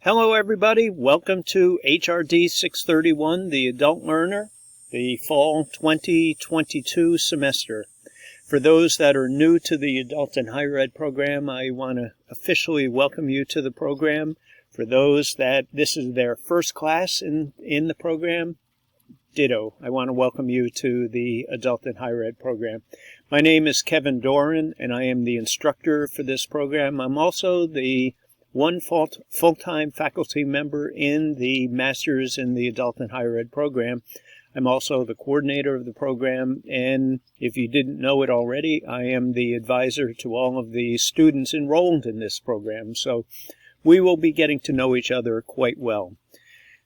Hello everybody, welcome to HRD 631, the Adult Learner, the Fall 2022 semester. For those that are new to the Adult and Higher Ed program, I want to officially welcome you to the program. For those that this is their first class in the program, ditto. I want to welcome you to the Adult and Higher Ed program. My name is Kevin Doran, and I am the instructor for this program. I'm also the one full-time faculty member in the Masters in the Adult and Higher Ed program. I'm also the coordinator of the program, and if you didn't know it already, I am the advisor to all of the students enrolled in this program. So we will be getting to know each other quite well.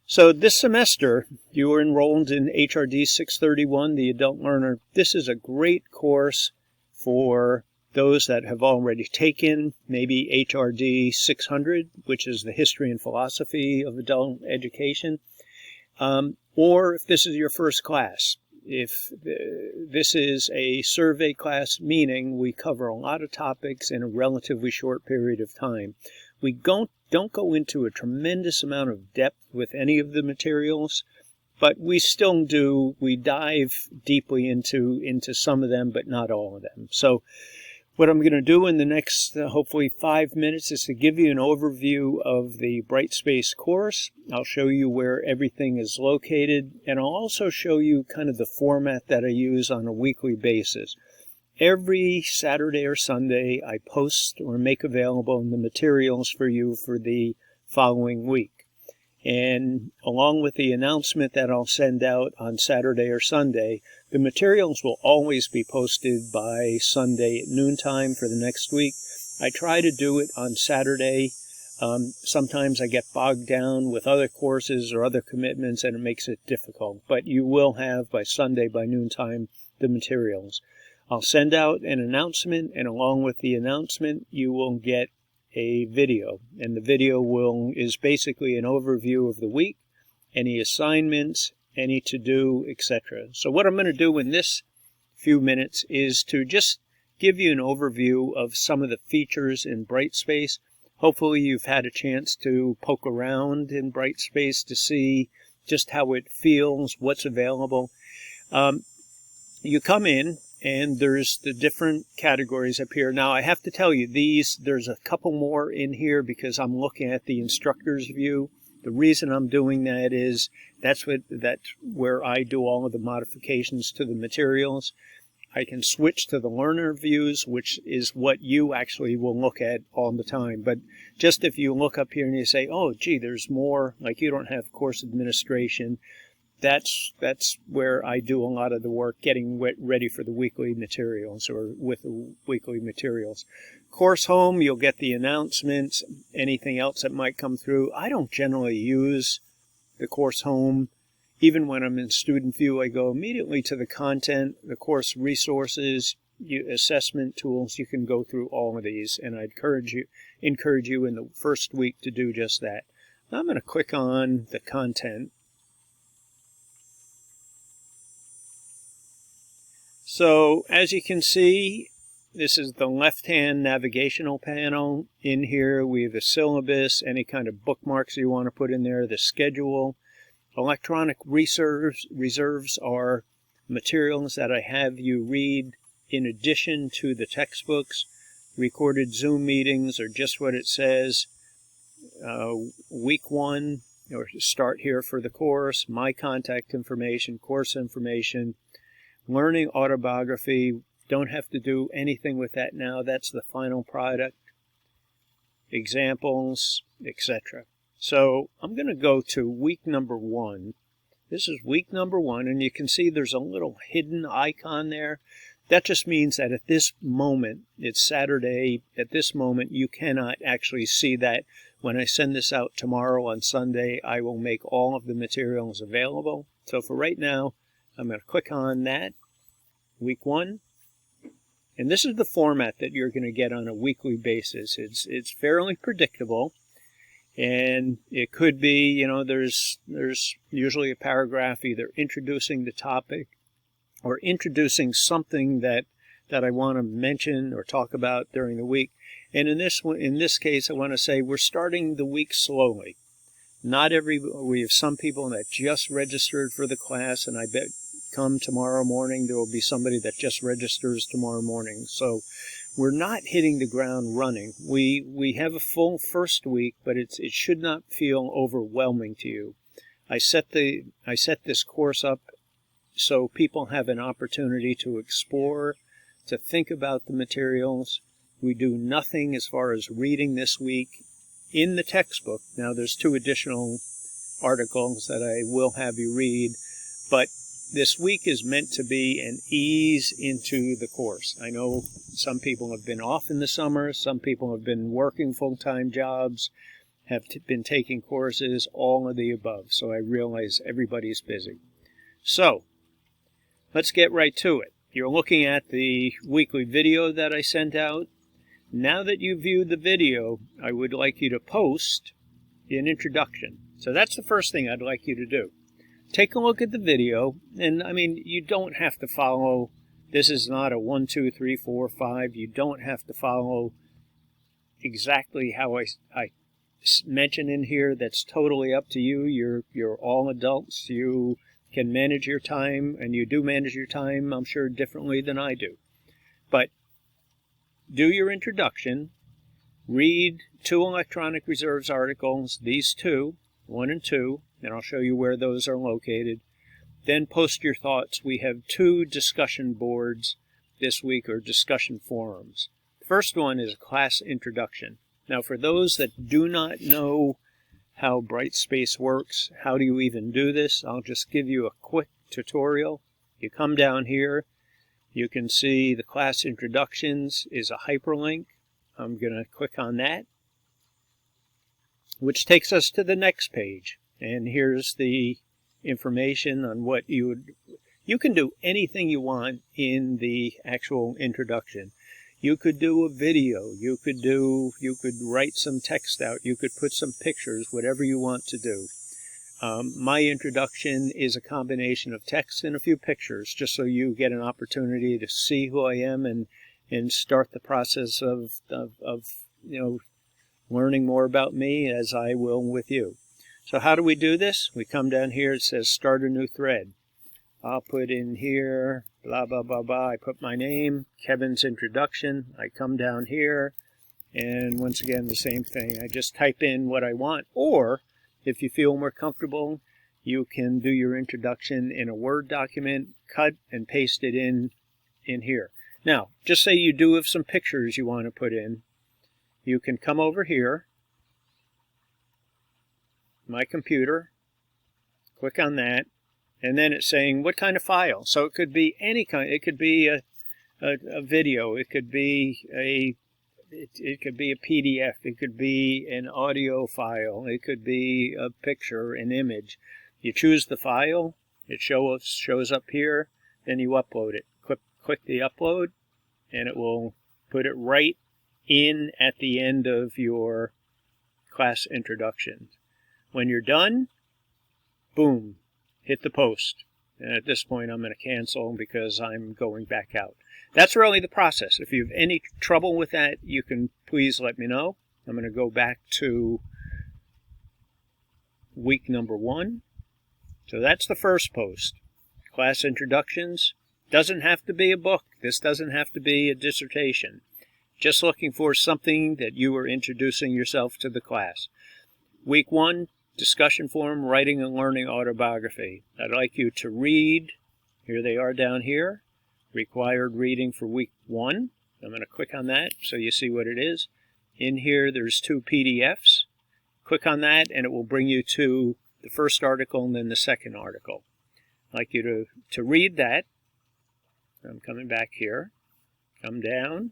So this semester, you are enrolled in HRD 631, the Adult Learner. This is a great course for those that have already taken maybe HRD 600, which is the history and philosophy of adult education, or if this is your first class. If this is a survey class, meaning we cover a lot of topics in a relatively short period of time. We don't go into a tremendous amount of depth with any of the materials, but we still do. We dive deeply into some of them, but not all of them. So what I'm going to do in the next, hopefully 5 minutes, is to give you an overview of the Brightspace course. I'll show you where everything is located, and I'll also show you kind of the format that I use on a weekly basis. Every Saturday or Sunday, I post or make available the materials for you for the following week. And along with the announcement that I'll send out on Saturday or Sunday, the materials will always be posted by Sunday at noontime for the next week. I try to do it on Saturday. Sometimes I get bogged down with other courses or other commitments and it makes it difficult. But you will have by Sunday, by noontime, the materials. I'll send out an announcement, and along with the announcement, you will get a video. And the video is basically an overview of the week, any assignments, any to-do, etc. So what I'm going to do in this few minutes is to just give you an overview of some of the features in Brightspace. Hopefully you've had a chance to poke around in Brightspace to see just how it feels, what's available. You come in, and there's the different categories up here. Now, I have to tell you, there's a couple more in here because I'm looking at the instructor's view. The reason I'm doing that is that's where I do all of the modifications to the materials. I can switch to the learner views, which is what you actually will look at all the time. But just if you look up here and you say, oh, gee, there's more, like you don't have course administration, that's where I do a lot of the work getting ready for the weekly materials or with the weekly materials. Course home, you'll get the announcements, anything else that might come through. I don't generally use the course home. Even when I'm in student view, I go immediately to the content, the course resources, assessment tools. You can go through all of these, and I encourage you in the first week to do just that. Now I'm going to click on the content. So, as you can see, this is the left-hand navigational panel. In here, we have the syllabus, any kind of bookmarks you want to put in there, the schedule. Electronic reserves are materials that I have you read in addition to the textbooks. Recorded Zoom meetings are just what it says. Week 1, or start here for the course, my contact information, course information. Learning autobiography, don't have to do anything with that now. That's the final product. Examples, etc. So I'm going to go to week number 1. This is week number 1, and you can see there's a little hidden icon there. That just means that at this moment, it's Saturday, at this moment you cannot actually see that. When I send this out tomorrow on Sunday, I will make all of the materials available. So for right now, I'm going to click on that, week 1, and this is the format that you're going to get on a weekly basis. It's fairly predictable, and it could be, there's usually a paragraph either introducing the topic or introducing something that I want to mention or talk about during the week. And in this case, I want to say we're starting the week slowly. We have some people that just registered for the class, and I bet come tomorrow morning there will be somebody that just registers tomorrow morning. So we're not hitting the ground running. We have a full first week, but it should not feel overwhelming to you. I set this course up so people have an opportunity to explore, to think about the materials. We do nothing as far as reading this week in the textbook. Now, there's 2 additional articles that I will have you read, but this week is meant to be an ease into the course. I know some people have been off in the summer, some people have been working full-time jobs, have been taking courses, all of the above. So I realize everybody's busy. So let's get right to it. You're looking at the weekly video that I sent out. Now that you've viewed the video, I would like you to post an introduction. So that's the first thing I'd like you to do. Take a look at the video, and I mean, you don't have to follow. This is not a 1, 2, 3, 4, 5. You don't have to follow exactly how I mention in here. That's totally up to you. You're all adults. You can manage your time, and you do manage your time, I'm sure, differently than I do. But do your introduction, read 2 electronic reserves articles, these 2, 1 and 2, and I'll show you where those are located. Then post your thoughts. We have 2 discussion boards this week, or discussion forums. The first one is a class introduction. Now, for those that do not know how Brightspace works, how do you even do this? I'll just give you a quick tutorial. You come down here, you can see the class introductions is a hyperlink. I'm going to click on that, which takes us to the next page. And here's the information on what you can do anything you want in the actual introduction. You could do a video, you could write some text out, you could put some pictures, whatever you want to do. My introduction is a combination of text and a few pictures, just so you get an opportunity to see who I am and start the process of learning more about me, as I will with you. So how do we do this? We come down here, it says start a new thread. I'll put in here, blah, blah, blah, blah. I put my name, Kevin's introduction. I come down here, and once again, the same thing. I just type in what I want, or if you feel more comfortable, you can do your introduction in a Word document, cut and paste it in here. Now, just say you do have some pictures you want to put in. You can come over here, my computer, click on that, and then it's saying what kind of file. So it could be any kind. It could be a video. It could be a PDF. It could be an audio file. It could be a picture, an image. You choose the file. It shows up here. Then you upload it. Click the upload, and it will put it right in at the end of your class introduction. When you're done, boom, hit the post. And at this point, I'm going to cancel because I'm going back out. That's really the process. If you have any trouble with that, you can please let me know. I'm going to go back to week number 1. So that's the first post. Class introductions. Doesn't have to be a book. This doesn't have to be a dissertation. Just looking for something that you are introducing yourself to the class. Week 1, discussion forum, writing and learning autobiography. I'd like you to read. Here they are down here. Required reading for week 1. I'm going to click on that so you see what it is. In here, there's 2 PDFs. Click on that, and it will bring you to the first article and then the second article. I'd like you to read that. I'm coming back here. Come down.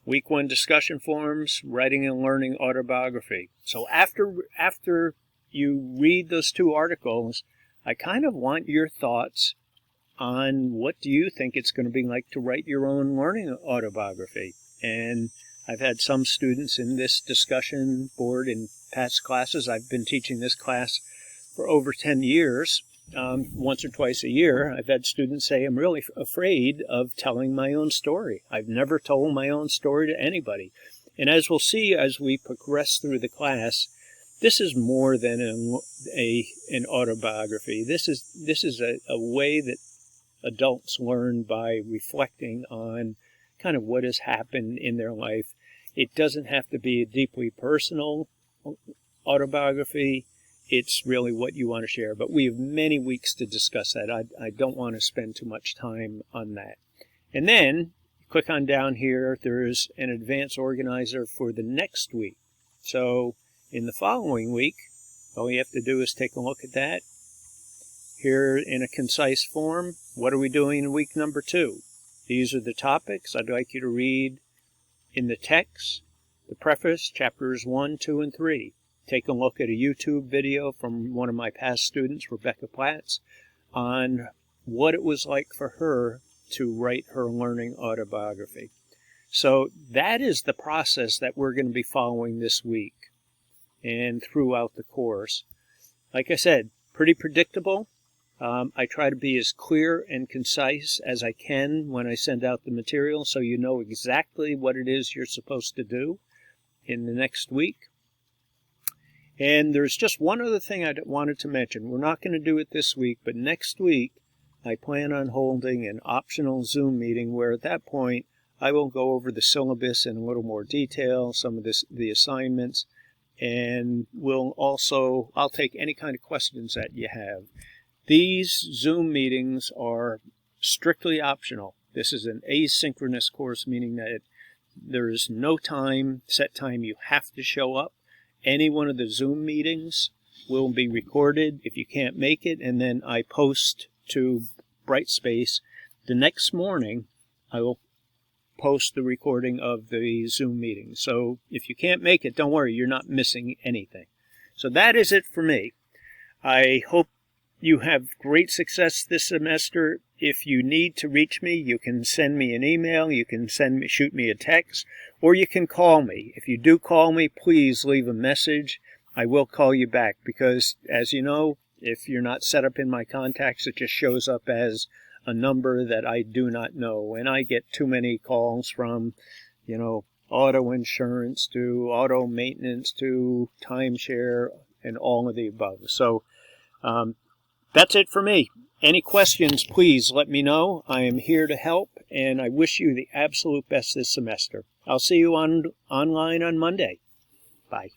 Week 1 discussion forums, writing and learning autobiography. So after you read those 2 articles, I kind of want your thoughts on what do you think it's going to be like to write your own learning autobiography. And I've had some students in this discussion board in past classes. I've been teaching this class for over 10 years. Once or twice a year, I've had students say, I'm really afraid of telling my own story. I've never told my own story to anybody. And as we'll see as we progress through the class, this is more than an autobiography. This is a way that adults learn by reflecting on kind of what has happened in their life. It doesn't have to be a deeply personal autobiography. It's really what you want to share. But we have many weeks to discuss that. I don't want to spend too much time on that. And then, click on down here, there's an advanced organizer for the next week. So, in the following week, all you have to do is take a look at that. Here in a concise form, what are we doing in week number 2? These are the topics I'd like you to read in the text, the preface, chapters 1, 2, and 3. Take a look at a YouTube video from one of my past students, Rebecca Platts, on what it was like for her to write her learning autobiography. So that is the process that we're going to be following this week and throughout the course. Like I said, pretty predictable. I try to be as clear and concise as I can when I send out the material so you know exactly what it is you're supposed to do in the next week. And there's just one other thing I wanted to mention. We're not going to do it this week, but next week I plan on holding an optional Zoom meeting where at that point I will go over the syllabus in a little more detail, some of the assignments, and I'll take any kind of questions that you have. These Zoom meetings are strictly optional. This is an asynchronous course, meaning that there is no set time you have to show up. Any one of the Zoom meetings will be recorded if you can't make it, and then I post to Brightspace. The next morning, I will post the recording of the Zoom meeting. So if you can't make it, don't worry, you're not missing anything. So that is it for me. I hope you have great success this semester. If you need to reach me, you can send me an email, you can shoot me a text, or you can call me. If you do call me, please leave a message. I will call you back because, as you know, if you're not set up in my contacts, it just shows up as a number that I do not know. And I get too many calls from, auto insurance to auto maintenance to timeshare and all of the above. So, that's it for me. Any questions, please let me know. I am here to help, and I wish you the absolute best this semester. I'll see you online on Monday. Bye.